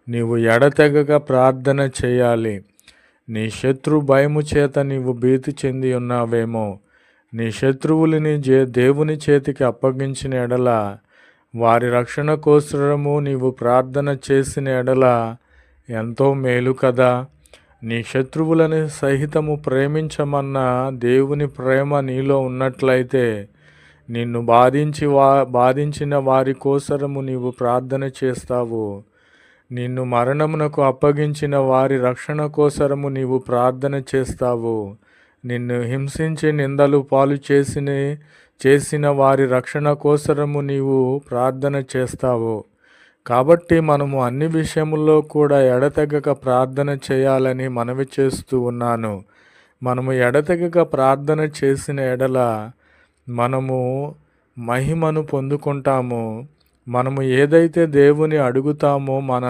నీవు ఎడతెగక ప్రార్థన చేయాలి. నీ శత్రు భయము చేత నీవు భీతి చెంది ఉన్నావేమో. నీ శత్రువులని దేవుని చేతికి అప్పగించిన ఎడల, వారి రక్షణ కోసరము నీవు ప్రార్థన చేసిన ఎడల ఎంతో మేలు కదా. నీ శత్రువులని సహితము ప్రేమించమన్న దేవుని ప్రేమ నీలో ఉన్నట్లయితే, నిన్ను బాధించిన వారి కోసరము నీవు ప్రార్థన చేస్తావు. నిన్ను మరణమునకు అప్పగించిన వారి రక్షణ కోసరము నీవు ప్రార్థన చేస్తావు. నిన్ను హింసించి నిందలు పాలు చేసిన వారి రక్షణ కోసరము నీవు ప్రార్థన చేస్తావు. కాబట్టి మనము అన్ని విషయముల్లో కూడా ఎడతెగక ప్రార్థన చేయాలని మనవి చేస్తూ ఉన్నాను. మనము ఎడతెగక ప్రార్థన చేసిన ఎడల మనము మహిమను పొందుకుంటాము. మనము ఏదైతే దేవుని అడుగుతామో మన